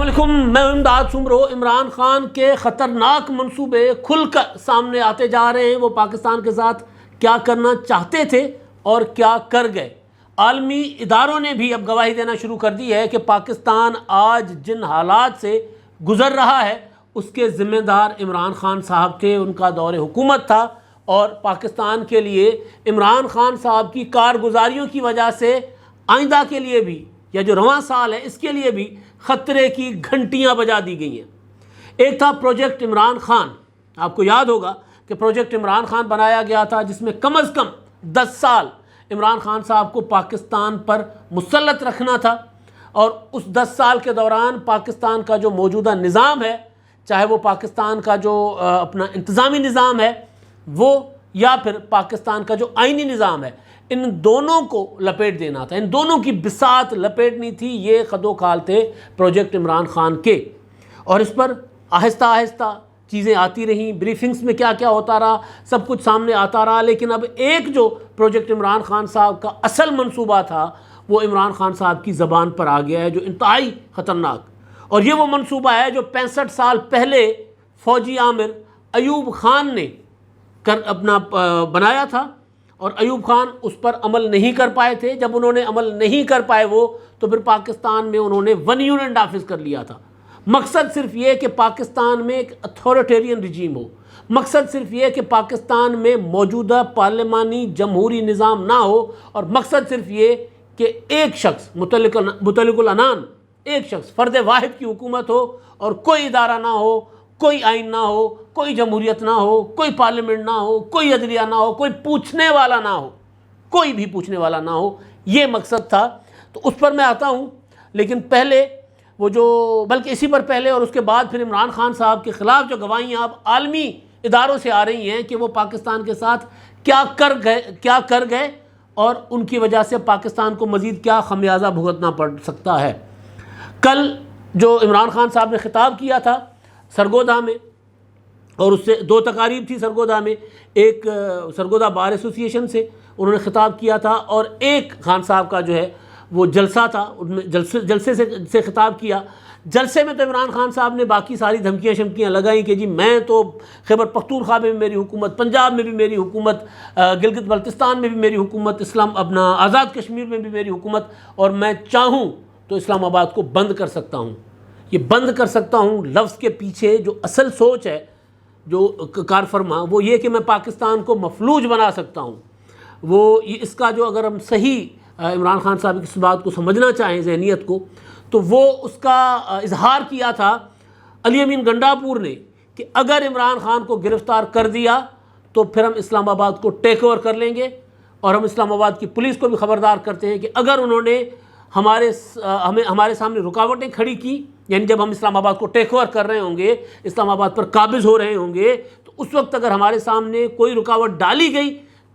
अस्सलामुअलैकुम, मैं इमदाद सुमरो। इमरान खान के ख़तरनाक मंसूबे खुलकर सामने आते जा रहे हैं। वो पाकिस्तान के साथ क्या करना चाहते थे और क्या कर गए। आलमी इदारों ने भी अब गवाही देना शुरू कर दी है कि पाकिस्तान आज जिन हालात से गुज़र रहा है उसके ज़िम्मेदार इमरान खान साहब थे। उनका दौर हुकूमत था और पाकिस्तान के लिए इमरान खान साहब की कारगुजारियों की वजह से आइंदा के लिए भी या जो रवां साल है इसके लिए भी ख़तरे की घंटियां बजा दी गई हैं। एक था प्रोजेक्ट इमरान खान। आपको याद होगा कि प्रोजेक्ट इमरान खान बनाया गया था जिसमें कम अज़ कम 10 साल इमरान खान साहब को पाकिस्तान पर मुसल्लत रखना था और उस 10 साल के दौरान पाकिस्तान का जो मौजूदा निज़ाम है, चाहे वो पाकिस्तान का जो अपना इंतज़ामी निज़ाम है वो या फिर पाकिस्तान का जो आइनी निज़ाम है, इन दोनों को लपेट देना था, इन दोनों की बिसात लपेटनी थी। ये खदो खाल थे प्रोजेक्ट इमरान खान के। और इस पर आहिस्ता आहिस्ता चीज़ें आती रहीं, ब्रीफिंग्स में क्या क्या होता रहा, सब कुछ सामने आता रहा। लेकिन अब एक जो प्रोजेक्ट इमरान खान साहब का असल मंसूबा था वो इमरान खान साहब की ज़बान पर आ गया है, जो इंतहाई ख़तरनाक। और ये वो मंसूबा है जो 65 साल पहले फ़ौजी आमिर अयूब खान ने अपना बनाया था और अयूब खान उस पर अमल नहीं कर पाए थे। जब उन्होंने अमल नहीं कर पाए वो, तो फिर पाकिस्तान में उन्होंने वन यूनिट ऑफिस कर लिया था। मकसद सिर्फ ये कि पाकिस्तान में एक अथॉरिटेरियन रिजीम हो, मकसद सिर्फ ये कि पाकिस्तान में मौजूदा पार्लिमानी जमहूरी निज़ाम ना हो, और मकसद सिर्फ ये कि एक शख्स मुतल्लिकुल अनान, एक शख्स फ़र्द वाहिद की हुकूमत हो और कोई इदारा ना हो, कोई आइन ना हो, कोई जमहूरियत ना हो, कोई पार्लियामेंट ना हो, कोई अदलिया ना हो, कोई पूछने वाला ना हो, कोई भी पूछने वाला ना हो। ये मकसद था। तो उस पर मैं आता हूँ, लेकिन पहले वो जो, बल्कि इसी पर पहले और उसके बाद फिर इमरान खान साहब के ख़िलाफ़ जो गवाहियाँ अब आलमी इदारों से आ रही हैं कि वो पाकिस्तान के साथ क्या कर गए और उनकी वजह से पाकिस्तान को मज़ीद क्या खमियाजा भुगतना पड़ सकता है। कल जो इमरान खान साहब ने ख़िताब किया था सरगोदा में, और उससे 2 तकारीब थी सरगोदा में। एक सरगोदा बार एसोसिएशन से उन्होंने ख़िताब किया था और एक खान साहब का जो है वो जलसा था, उनमें जलसे से ख़िताब किया। जलसे में तो इमरान खान साहब ने बाकी सारी धमकियाँ शमकियाँ लगाई कि जी मैं तो खैबर पख्तूनख्वा में भी मेरी हुकूमत, पंजाब में भी मेरी हुकूमत, गिलगित बल्तिस्तान में भी मेरी हुकूमत, इस्लाम अपना आज़ाद कश्मीर में भी मेरी हुकूमत, और मैं चाहूँ तो इस्लामाबाद को बंद कर सकता हूँ। ये बंद कर सकता हूँ लफ्ज़ के पीछे जो असल सोच है, जो कारफरमा, वो ये कि मैं पाकिस्तान को मफलूज बना सकता हूँ। वो इसका जो, अगर हम सही इमरान खान साहब की इस बात को समझना चाहें, जहनीत को, तो वो उसका इजहार किया था अली अमीन गंडापुर ने कि अगर इमरान खान को गिरफ़्तार कर दिया तो फिर हम इस्लामाबाद को टेक ओवर कर लेंगे, और हम इस्लामाबाद की पुलिस को भी ख़बरदार करते हैं कि अगर उन्होंने हमारे सामने रुकावटें खड़ी की, यानी जब हम इस्लामाबाद को टेक ओवर कर रहे होंगे, इस्लामाबाद पर काबिज़ हो रहे होंगे, तो उस वक्त अगर हमारे सामने कोई रुकावट डाली गई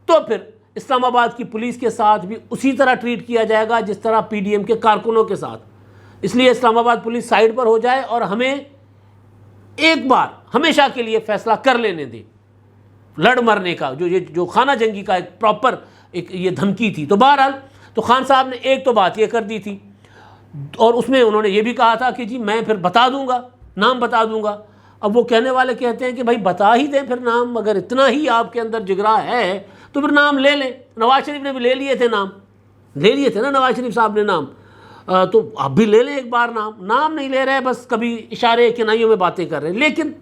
तो फिर इस्लामाबाद की पुलिस के साथ भी उसी तरह ट्रीट किया जाएगा जिस तरह PDM के कारकुनों के साथ। इसलिए इस्लामाबाद पुलिस साइड पर हो जाए और हमें एक बार हमेशा के लिए फ़ैसला कर लेने दे लड़ मरने का, जो खाना जंगी का एक प्रॉपर एक ये धमकी थी। तो बहरहाल तो खान साहब ने एक तो बात ये कर दी थी, और उसमें उन्होंने ये भी कहा था कि जी मैं फिर बता दूंगा, नाम बता दूंगा। अब वो कहने वाले कहते हैं कि भाई बता ही दें फिर नाम, अगर इतना ही आपके अंदर जिगरा है तो फिर नाम ले लें। नवाज शरीफ ने भी ले लिए थे नाम, ले लिए थे ना नवाज शरीफ साहब ने नाम, तो आप भी ले लें एक बार नाम नहीं ले रहे, बस कभी इशारे किनाइयों में बातें कर रहे हैं। लेकिन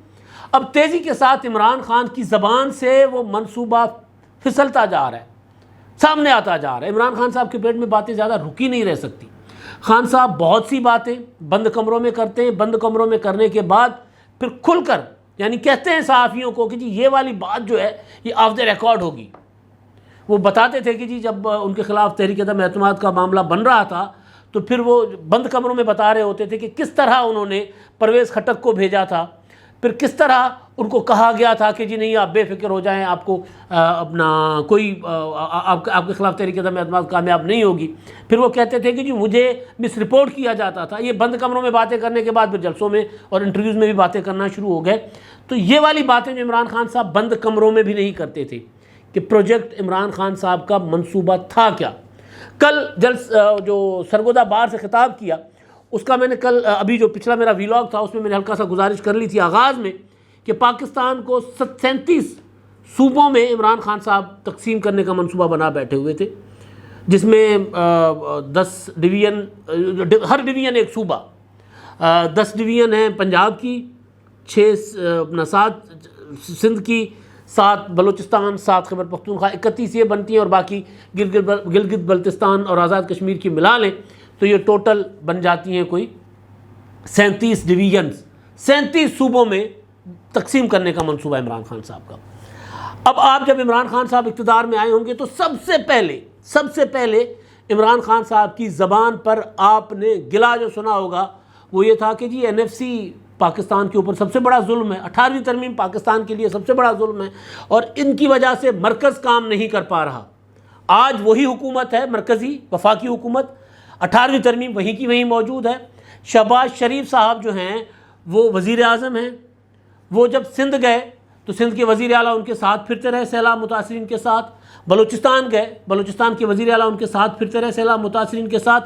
अब तेज़ी के साथ इमरान खान की ज़बान से वो मनसूबा फिसलता जा रहा है, सामने आता जा रहा है। इमरान खान साहब के पेट में बातें ज़्यादा रुकी नहीं रह सकती। खान साहब बहुत सी बातें बंद कमरों में करते हैं, बंद कमरों में करने के बाद फिर खुलकर यानी कहते हैं सहाफ़ियों को कि जी ये वाली बात जो है ये ऑफ द रिकॉर्ड होगी। वो बताते थे कि जी जब उनके ख़िलाफ़ तहरीक अदम एतमाद का मामला बन रहा था तो फिर वो बंद कमरों में बता रहे होते थे कि किस तरह उन्होंने परवेज़ खटक को भेजा था, फिर किस तरह उनको कहा गया था कि जी नहीं आप बेफिक्र हो जाएं, आपको अपना कोई आपके ख़िलाफ़ तहरीक अदम एतमाद कामयाब नहीं होगी। फिर वो कहते थे कि जी मुझे मिस रिपोर्ट किया जाता था। ये बंद कमरों में बातें करने के बाद फिर जलसों में और इंटरव्यूज़ में भी बातें करना शुरू हो गए। तो ये वाली बातें जो इमरान खान साहब बंद कमरों में भी नहीं करते थे कि प्रोजेक्ट इमरान खान साहब का मंसूबा था क्या। कल जो सरगोदा बार से ख़िताब किया उसका मैंने कल अभी जो पिछला मेरा व्लॉग था उसमें मैंने हल्का सा गुजारिश कर ली थी आगाज़ में कि पाकिस्तान को 37 सूबों में इमरान खान साहब तकसीम करने का मंसूबा बना बैठे हुए थे, जिसमें 10 डिवीज़न, हर डिवीज़न एक सूबा, 10 डिवीज़न हैं पंजाब की, 7 सिंध की, 7 बलूचिस्तान, 7 खैबर पख्तूनख्वा, 31 ये बनती हैं और बाकी गिलगित बल्तिस्तान और आज़ाद कश्मीर की मिला लें तो ये टोटल बन जाती हैं कोई 37 डिवीजन्स, 37 सूबों में तकसीम करने का मंसूबा इमरान खान साहब का। अब आप जब इमरान खान साहब इक़्तिदार में आए होंगे तो सबसे पहले इमरान खान साहब की ज़बान पर आपने गिला जो सुना होगा वो ये था कि जी NFC पाकिस्तान के ऊपर सबसे बड़ा जुल्म है, 18वीं तरमीम पाकिस्तान के लिए सबसे बड़ा जुल्म है और इनकी वजह से मरकज़ काम नहीं कर पा रहा। आज वही हुकूमत है, मरकज़ी वफाकी हुकूमत, 18वीं तरमीम वहीं की वहीं मौजूद है। शहबाज शरीफ साहब जो हैं वो वज़ीर आज़म हैं, वो जब सिंध गए तो सिंध के वज़ीर आला उनके साथ फिरते रहे सैलाब मुतासरीन के साथ, बलूचिस्तान गए, बलूचिस्तान के वज़ीर आला उनके साथ फिरते रहे सैलाब मुतासरीन के साथ,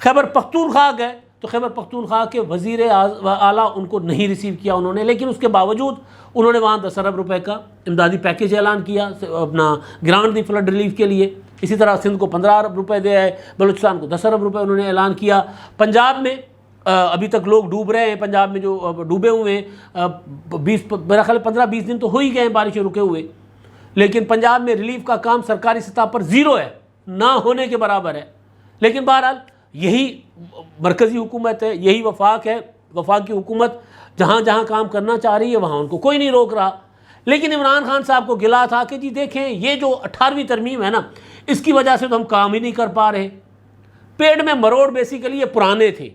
खैबर पख्तूनख्वा गए तो खैबर पख्तूनख्वा के वज़ीर आला उनको नहीं रिसीव किया उन्होंने, लेकिन उसके बावजूद उन्होंने वहाँ 10 अरब रुपए का इमदादी पैकेज ऐलान किया, अपना ग्रांट दी फ्लड रिलीफ के लिए। इसी तरह सिंध को 15 अरब रुपए दे आए, बलूचिस्तान को 10 अरब रुपए उन्होंने ऐलान किया। पंजाब में अभी तक लोग डूब रहे हैं, पंजाब में जो डूबे हुए हैं 20 मेरा ख्याल 15-20 दिन तो हो ही गए हैं बारिशें रुके हुए, लेकिन पंजाब में रिलीफ का काम सरकारी सतह पर ज़ीरो है, ना होने के बराबर है। लेकिन बहरहाल यही मरकज़ी हुकूमत है, यही वफाक है, वफाक की हुकूमत जहाँ जहाँ काम करना चाह रही है वहाँ उनको कोई नहीं रोक रहा। लेकिन इमरान खान साहब को गिला था कि जी देखें ये जो 18वीं तरमीम है ना, इसकी वजह से तो हम काम ही नहीं कर पा रहे। पेड़ में मरोड़ बेसिकली ये पुराने थे,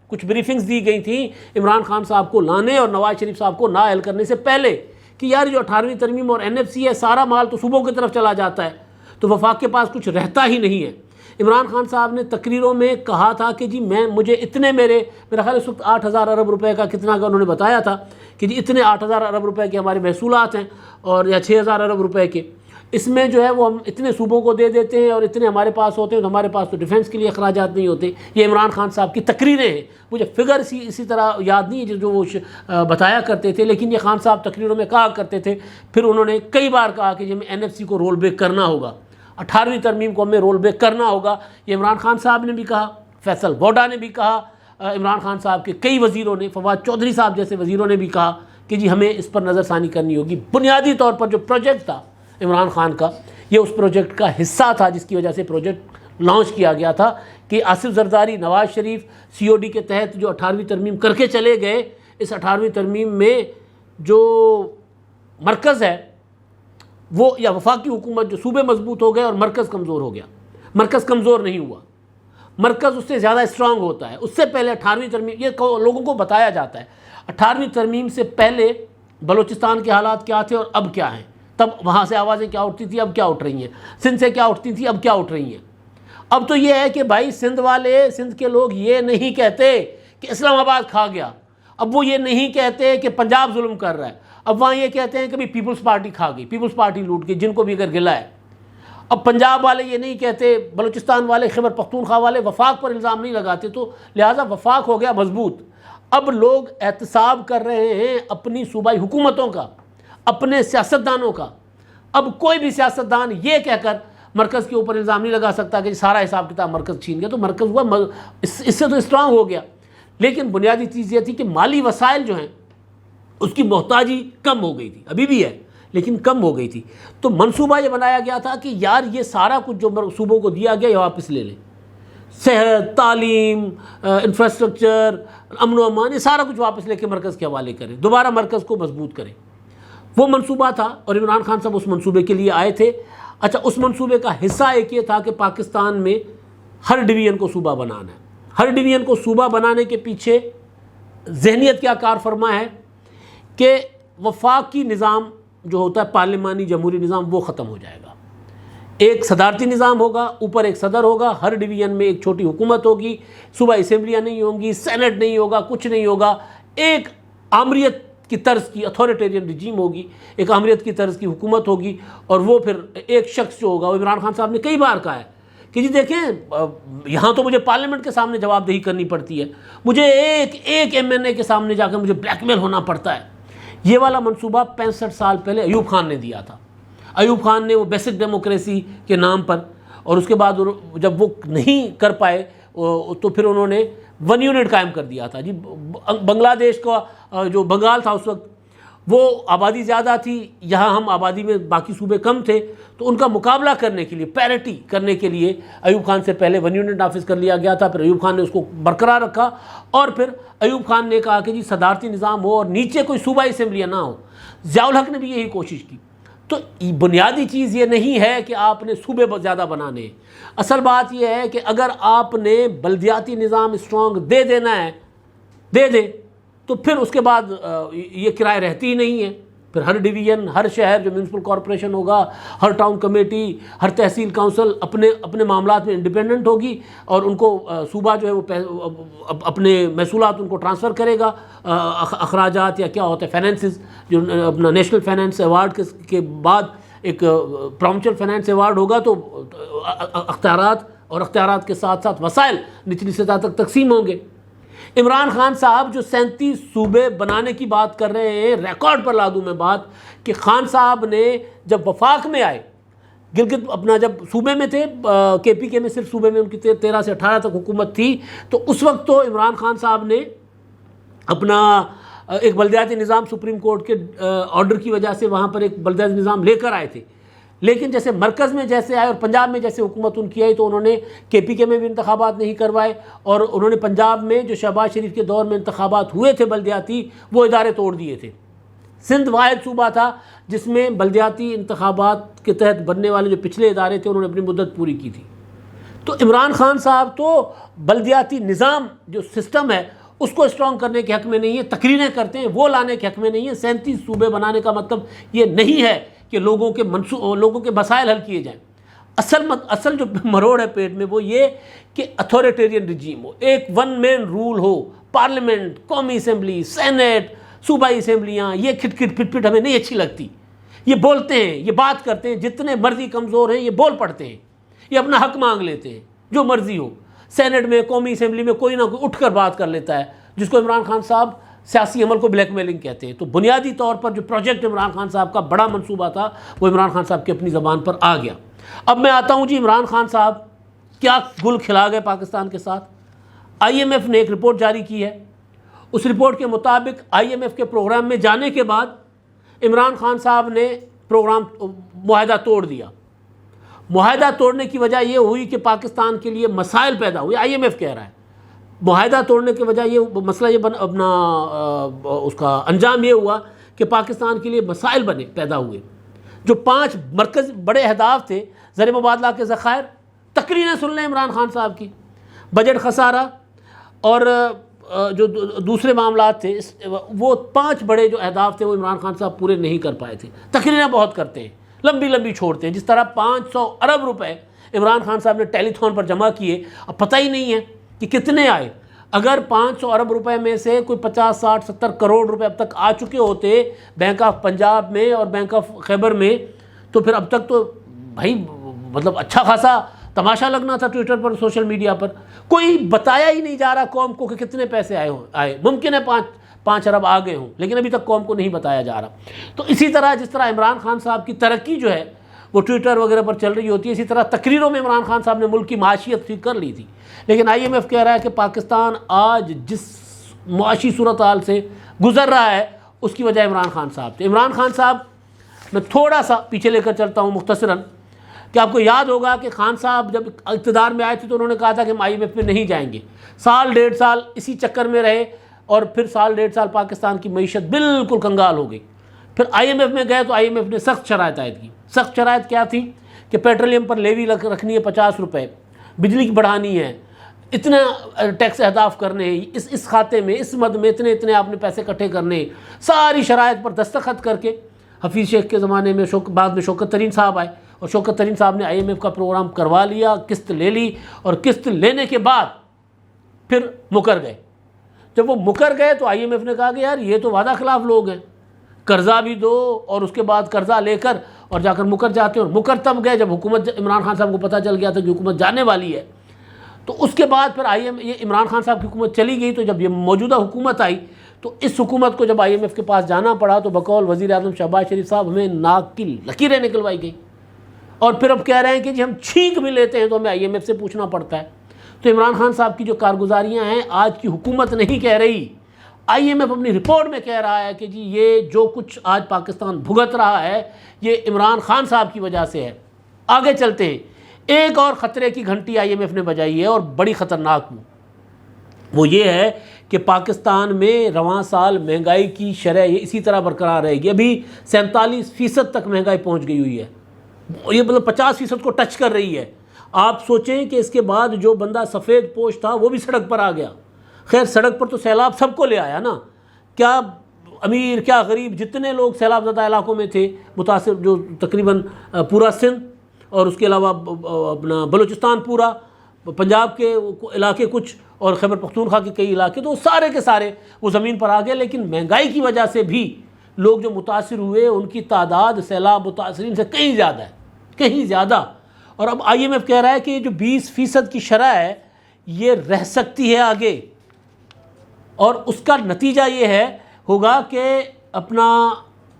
कुछ ब्रीफिंग्स दी गई थी इमरान खान साहब को लाने और नवाज शरीफ साहब को नाअहल करने से पहले कि यार जो 18वीं तरमीम और NFC है सारा माल तो सूबों की तरफ चला जाता है, तो वफाक के पास कुछ रहता ही नहीं है। इमरान खान साहब ने तकरीरों में कहा था कि जी मुझे इतने मेरा ख्याल इस वक्त 8,000 अरब रुपए का कितना का उन्होंने बताया था कि जी इतने 8,000 अरब रुपए के हमारे महसूलात हैं और या 6,000 अरब रुपए के, इसमें जो है वो हम इतने सूबों को दे देते हैं और इतने हमारे पास होते हैं, तो हमारे पास तो डिफेंस के लिए अखराजात नहीं होते। ये इमरान खान साहब की तकरीरें हैं, मुझे फिगर इसी तरह याद नहीं है जो वो बताया करते थे, लेकिन ये खान साहब तकरीरों में कहा करते थे। फिर उन्होंने कई बार कहा कि हमें NFC को रोल बैक करना होगा, 18वीं तरमीम को हमें रोल बैक करना होगा। ये इमरान खान साहब ने भी कहा, फैसल वोडा ने भी कहा, इमरान खान साहब के कई वज़ीरों ने, फवाद चौधरी साहब जैसे वज़ीरों ने भी कहा कि जी हमें इस पर नज़रसानी करनी होगी। बुनियादी तौर पर जो प्रोजेक्ट था इमरान खान का, ये उस प्रोजेक्ट का हिस्सा था जिसकी वजह से प्रोजेक्ट लॉन्च किया गया था कि आसिफ जरदारी, नवाज शरीफ COD के तहत जो 18वीं तरमीम करके चले गए, इस 18वीं तरमीम में जो मरकज़ है वो या वफाकी हुकूमत जो सूबे मजबूत हो गए और मरकज़ कमज़ोर हो गया। मरकज़ कमज़ोर नहीं हुआ, मरकज़ उससे ज़्यादा स्ट्रांग होता है। उससे पहले 18वीं तरमीम, ये लोगों को बताया जाता है 18वीं तरमीम से पहले बलूचिस्तान के हालात क्या थे और अब क्या हैं, तब वहाँ से आवाज़ें क्या उठती थी, अब क्या उठ रही हैं, सिंध से क्या उठती थी, अब क्या उठ रही हैं। अब तो ये है कि भाई सिंध वाले, सिंध के लोग ये नहीं कहते कि इस्लामाबाद खा गया, अब वो ये नहीं कहते कि पंजाब जुल्म कर रहा है, अब वहाँ ये कहते हैं कि भाई पीपल्स पार्टी खा गई, पीपल्स पार्टी लूट गई, जिनको भी अगर गिला है। अब पंजाब वाले ये नहीं कहते, बलूचिस्तान वाले, खैबर पख्तूनख्वा वाले वफाक पर इल्ज़ाम नहीं लगाते, तो लिहाजा वफाक हो गया मजबूत। अब लोग एहतसाब कर रहे हैं अपनी सूबाई हुकूमतों का, अपने सियासतदानों का। अब कोई भी सियासतदान ये कहकर मरकज़ के ऊपर इल्ज़ाम नहीं लगा सकता कि सारा हिसाब किताब मरकज़ छीन गया, तो मरकज़ हुआ इससे तो स्ट्रांग हो गया। लेकिन बुनियादी चीज़ ये थी कि माली वसाइल जो हैं उसकी मोहताजी कम हो गई थी, अभी भी है लेकिन कम हो गई थी। तो मंसूबा ये बनाया गया था कि यार ये सारा कुछ जो सूबों को दिया गया ये वापस ले लें, सेहत, तालीम, इंफ्रास्ट्रक्चर, अमन व अमान, ये सारा कुछ वापस लेके मरकज़ के हवाले करें, दोबारा मरकज़ को मजबूत करें। वो मंसूबा था और इमरान खान साहब उस मंसूबे के लिए आए थे। अच्छा, उस मंसूबे का हिस्सा एक ये था कि पाकिस्तान में हर डिवीज़न को सूबा बनाना है। हर डिवीज़न को सूबा बनाने के पीछे जहनीत क्या कार फरमा है कि वफाकी निज़ाम जो होता है पार्लिमानी जमहूरी निज़ाम वो ख़त्म हो जाएगा। एक सदारती निज़ाम होगा, ऊपर एक सदर होगा, हर डिवीज़न में एक छोटी हुकूमत होगी, सूबा असम्बलियाँ नहीं होंगी, सेनेट नहीं होगा, कुछ नहीं होगा। एक आमरीत की तर्ज की अथॉरिटेरियन रिजीम होगी, एक आमरीत की तर्ज की हुकूमत होगी और वो फिर एक शख्स जो होगा, वो इमरान खान साहब ने कई बार कहा है कि जी देखें यहाँ तो मुझे पार्लियामेंट के सामने जवाबदेही करनी पड़ती है, मुझे एक एक MNA के सामने जाकर मुझे ब्लैकमेल होना पड़ता है। ये वाला मंसूबा 65 साल पहले अयूब खान ने दिया था। अयूब खान ने वो बेसिक डेमोक्रेसी के नाम पर, और उसके बाद जब वो नहीं कर पाए तो फिर उन्होंने 1 यूनिट कायम कर दिया था। जी बांग्लादेश का जो बंगाल था उस वक्त वो आबादी ज़्यादा थी, यहाँ हम आबादी में बाकी सूबे कम थे, तो उनका मुकाबला करने के लिए, पैरिटी करने के लिए अयूब खान से पहले 1 यूनिट नाफिज कर लिया गया था। फिर अयूब खान ने उसको बरकरार रखा और फिर अयूब खान ने कहा कि जी सदारती निज़ाम हो और नीचे कोई सूबाई असम्बलियाँ ना हो। ज़ियाउल हक ने भी यही कोशिश की। तो बुनियादी चीज़ ये नहीं है कि आपने सूबे ज़्यादा बनाने हैं, असल बात यह है कि अगर आपने बल्दियाती निज़ाम स्ट्रॉन्ग दे देना है, दे दे, तो फिर उसके बाद ये किराए रहती ही नहीं है। फिर हर डिवीज़न, हर शहर जो म्यूनसिपल कॉरपोरेशन होगा, हर टाउन कमेटी, हर तहसील काउंसिल अपने अपने मामलात में इंडिपेंडेंट होगी और उनको सूबा जो है वो अपने महसूलात उनको ट्रांसफ़र करेगा, अखराजात या क्या होता है फाइनेंसिस, जो अपना नेशनल फाइनेंस अवार्ड के बाद एक प्रोविंशियल फाइनेंस अवार्ड होगा, तो अख्तियारात और अख्तियारात के साथ साथ वसाइल निचली सतह तक तकसीम होंगे। इमरान खान साहब जो 37 सूबे बनाने की बात कर रहे हैं, रिकॉर्ड पर ला दूं मैं बात कि खान साहब ने जब वफाक में आए, गिलगित अपना जब सूबे में थे, KPK में सिर्फ सूबे में उनकी 13 से 18 तक हुकूमत थी, तो उस वक्त तो इमरान खान साहब ने अपना एक बल्दियाती निज़ाम सुप्रीम कोर्ट के ऑर्डर की वजह से वहाँ पर एक बल्दियाती निज़ाम लेकर आए थे। लेकिन जैसे मरकज़ में जैसे आए और पंजाब में जैसे हुकूमत उनकी आई, तो उन्होंने KPK में भी इंतखाबात नहीं करवाए और उन्होंने पंजाब में जो शहबाज शरीफ के दौर में इंतखाबात हुए थे बल्दियाती, वो इदारे तोड़ दिए थे। सिंध वाहिद सूबा था जिसमें बल्दियाती इंतखाबात के तहत बनने वाले जो पिछले इदारे थे उन्होंने अपनी मुद्दत पूरी की थी। तो इमरान खान साहब तो बल्दियाती निज़ाम जो सिस्टम है उसको स्ट्रॉन्ग करने के हक़ में नहीं है, तकरीरें करते हैं वो लाने के हक़ में नहीं है। 37 सूबे बनाने का मतलब ये नहीं है कि लोगों के मसाइल हल किए जाएं। असल जो मरोड़ है पेट में वो ये कि अथॉरिटेरियन रिजीम हो, एक 1 मैन रूल हो, पार्लियामेंट, कौमी असम्बली, सेनेट, सूबाई असम्बलियाँ, ये खिटखिट पिट हमें नहीं अच्छी लगती। ये बोलते हैं, ये बात करते हैं, जितने मर्जी कमज़ोर हैं ये बोल पड़ते हैं, ये अपना हक मांग लेते हैं, जो मर्जी हो। सेनेट में, कौमी असम्बली में कोई ना कोई उठ कर बात कर लेता है, जिसको इमरान खान साहब सियासी अमल को ब्लैकमेलिंग कहते हैं। तो बुनियादी तौर पर जो प्रोजेक्ट इमरान खान साहब का बड़ा मंसूबा था वो इमरान खान साहब की अपनी ज़बान पर आ गया। अब मैं आता हूँ जी, इमरान खान साहब क्या गुल खिला गए पाकिस्तान के साथ। IMF ने एक रिपोर्ट जारी की है, उस रिपोर्ट के मुताबिक IMF के प्रोग्राम में जाने के बाद इमरान खान साहब ने प्रोग्राम मुआहदा तोड़ दिया। मुआहदा तोड़ने की वजह यह हुई कि पाकिस्तान के लिए मसाइल पैदा हुए। IMF कह रहा है मुआहदा तोड़ने की वजह ये मसला ये अपना उसका अंजाम ये हुआ कि पाकिस्तान के लिए मसाइल पैदा हुए। जो 5 मरकज़ बड़े अहदाफ थे, ज़र मुबादला के ज़खायर, तकरीरें सुन लें इमरान खान साहब की, बजट खसारा और जो दूसरे मामलात थे, वो 5 बड़े जो अहदाफ थे वो इमरान खान साहब पूरे नहीं कर पाए थे। तकरीरें बहुत करते हैं, लंबी लंबी छोड़ते हैं। जिस तरह 500 अरब रुपए इमरान खान साहब ने टेलीथॉन पर जमा किए, अब पता ही नहीं है कि कितने आए। अगर 500 अरब रुपए में से कोई 50, 60, 70 करोड़ रुपए अब तक आ चुके होते बैंक ऑफ पंजाब में और बैंक ऑफ खैबर में, तो फिर अब तक तो भाई मतलब अच्छा खासा तमाशा लगना था ट्विटर पर, सोशल मीडिया पर। कोई बताया ही नहीं जा रहा कौम को कि कितने पैसे आए। मुमकिन है 5 अरब आ गए हों, लेकिन अभी तक कौम को नहीं बताया जा रहा। तो इसी तरह जिस तरह इमरान खान साहब की तरक्की जो है वो ट्विटर वगैरह पर चल रही होती है, इसी तरह तकरीरों में इमरान खान साहब ने मुल्क की माशियत ठीक कर ली थी। लेकिन IMF कह रहा है कि पाकिस्तान आज जिस मुआशी सूरत हाल से गुजर रहा है उसकी वजह इमरान खान साहब थे। इमरान खान साहब, मैं थोड़ा सा पीछे लेकर चलता हूँ मुख्तसरन, कि आपको याद होगा कि खान साहब जब इक़्तिदार में आए थे तो उन्होंने कहा था कि हम IMF में नहीं जाएंगे। साल 1.5 साल इसी चक्कर में रहे और फिर साल 1.5 साल पाकिस्तान की मईशत बिल्कुल कंगाल हो गई। फिर IMF में गए तो IMF ने सख्त शराइत आयद की। सख्त शराइत क्या थी कि पेट्रोलियम पर लेवी रखनी है 50 रुपये, बिजली की बढ़ानी है, इतना टैक्स अहदाफ करने हैं, इस खाते में, इस मद में इतने आपने पैसे इकट्ठे करने, सारी शराइत पर दस्तखत करके हफीज़ शेख के ज़माने में बाद में शौकत तरीन साहब आए और शौकत तरीन साहब ने IMF का प्रोग्राम करवा लिया, किस्त ले ली और किस्त लेने के बाद फिर मुकर गए। जब वो मुकर गए तो IMF ने कहा कि यार ये तो वादा खिलाफ लोग हैं, कर्ज़ा भी दो और उसके बाद कर्ज़ा लेकर और जाकर मुकर जाते हैं। और मुकर तब गए जब हुकूमत, इमरान खान साहब को पता चल गया था कि हुकूमत जाने वाली है। तो उसके बाद फिर ये इमरान खान साहब की हुकूमत चली गई। तो जब ये मौजूदा हुकूमत आई तो इस हुकूमत को जब IMF के पास जाना पड़ा तो बकौल वज़ीर आज़म शहबाज शरीफ साहब हमें नाक की लकीरें निकलवाई गई। और फिर अब कह रहे हैं कि जी हम छींक भी लेते हैं तो हमें IMF से पूछना पड़ता है। तो इमरान खान साहब की जो कारगुजारियाँ हैं, आज की हुकूमत नहीं कह रही, IMF अपनी रिपोर्ट में कह रहा है कि जी ये जो कुछ आज पाकिस्तान भुगत रहा है ये इमरान खान साहब की वजह से है। आगे चलते हैं, एक और ख़तरे की घंटी IMF ने बजाई है और बड़ी ख़तरनाक वो ये है कि पाकिस्तान में रवां साल महंगाई की शरह ये इसी तरह बरकरार रहेगी। अभी 47% तक महंगाई पहुंच गई हुई है, ये मतलब 50% को टच कर रही है। आप सोचें कि इसके बाद जो बंदा सफ़ेद पोश था वो भी सड़क पर आ गया। खैर सड़क पर तो सैलाब सबको ले आया ना, क्या अमीर क्या गरीब, जितने लोग सैलाब ज़दा इलाकों में थे मुतासिर, जो तकरीबन पूरा सिंध और उसके अलावा अपना बलूचिस्तान पूरा, पंजाब के इलाके कुछ और खैबर पख्तूनख्वा के कई इलाके, तो सारे के सारे वो ज़मीन पर आ गए। लेकिन महंगाई की वजह से भी लोग जो मुतासिर हुए उनकी तादाद सैलाब मुतासरीन से कहीं ज़्यादा है, कहीं ज़्यादा। और अब IMF कह रहा है कि जो 20% की शरह है ये रह सकती है आगे, और उसका नतीजा ये है होगा कि अपना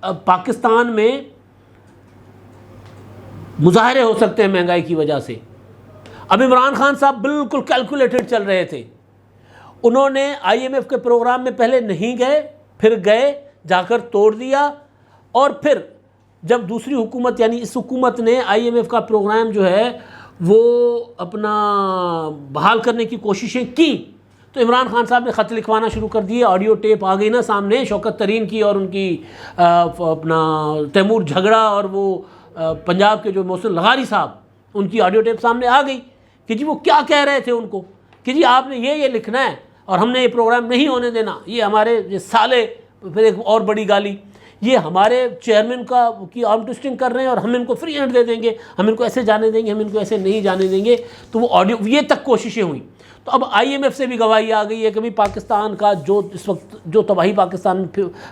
पाकिस्तान में मुजाहरे हो सकते हैं महंगाई की वजह से। अब इमरान खान साहब बिल्कुल कैलकुलेटेड चल रहे थे, उन्होंने IMF के प्रोग्राम में पहले नहीं गए, फिर गए, जाकर तोड़ दिया। और फिर जब दूसरी हुकूमत यानी इस हुकूमत ने IMF का प्रोग्राम जो है वो अपना बहाल करने की कोशिशें की तो इमरान खान साहब ने ख़त लिखवाना शुरू कर दिए। ऑडियो टेप आ गई ना सामने, शौकत तरीन की और उनकी अपना तैमूर झगड़ा और वो पंजाब के जो मोहसिन लगारी साहब, उनकी ऑडियो टेप सामने आ गई कि जी वो क्या कह रहे थे उनको कि जी आपने ये लिखना है और हमने ये प्रोग्राम नहीं होने देना, ये हमारे ये साले। फिर एक और बड़ी गाली, ये हमारे चेयरमैन की आर्म ट्विस्टिंग कर रहे हैं और हम इनको फ्री हैंड दे देंगे, हम इनको ऐसे जाने देंगे, हम इनको ऐसे नहीं जाने देंगे। तो वो ऑडियो ये तक कोशिशें हुई। तो अब IMF से भी गवाही आ गई है कि भाई पाकिस्तान का जो इस वक्त जो तबाही पाकिस्तान में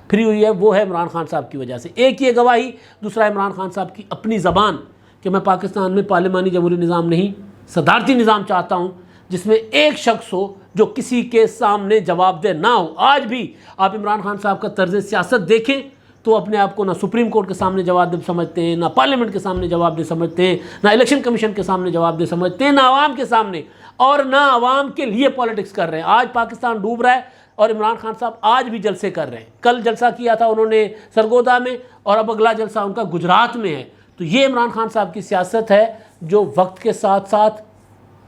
फिरी हुई है वो है इमरान खान साहब की वजह से। एक ये गवाही, दूसरा इमरान खान साहब की अपनी ज़बान कि मैं पाकिस्तान में पार्लिमानी जमहूरी निज़ाम नहीं, सदारती निज़ाम चाहता हूँ जिसमें एक शख्स हो जो किसी के सामने जवाबदेह ना हो। आज भी आप इमरान खान साहब का तर्ज़ सियासत देखें तो अपने आप को ना सुप्रीम कोर्ट के सामने जवाबदेह समझते हैं, ना पार्लियामेंट के सामने जवाबदेह समझते हैं, ना इलेक्शन कमीशन के सामने जवाबदेह समझते हैं, ना आवाम के सामने, और ना आवाम के लिए पॉलिटिक्स कर रहे हैं। आज पाकिस्तान डूब रहा है और इमरान खान साहब आज भी जलसे कर रहे हैं। कल जलसा किया था उन्होंने सरगोदा में और अब अगला जलसा उनका गुजरात में है। तो ये इमरान खान साहब की सियासत है जो वक्त के साथ साथ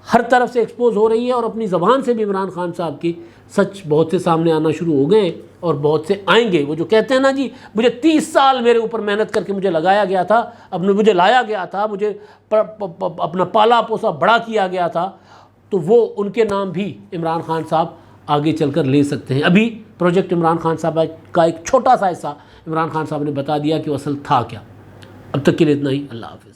हर तरफ से एक्सपोज हो रही है। और अपनी ज़बान से भी इमरान खान साहब की सच बहुत से सामने आना शुरू हो गए और बहुत से आएंगे। वो जो कहते हैं ना जी, मुझे 30 साल मेरे ऊपर मेहनत करके मुझे लगाया गया था, अब मुझे लाया गया था, मुझे अपना पाला पोसा बड़ा किया गया था, तो वो उनके नाम भी इमरान खान साहब आगे चलकर ले सकते हैं। अभी प्रोजेक्ट इमरान खान साहब का एक छोटा सा हिस्सा इमरान खान साहब ने बता दिया कि वो असल था क्या। अब तक के लिए इतना ही। अल्लाह हाफ़िज़।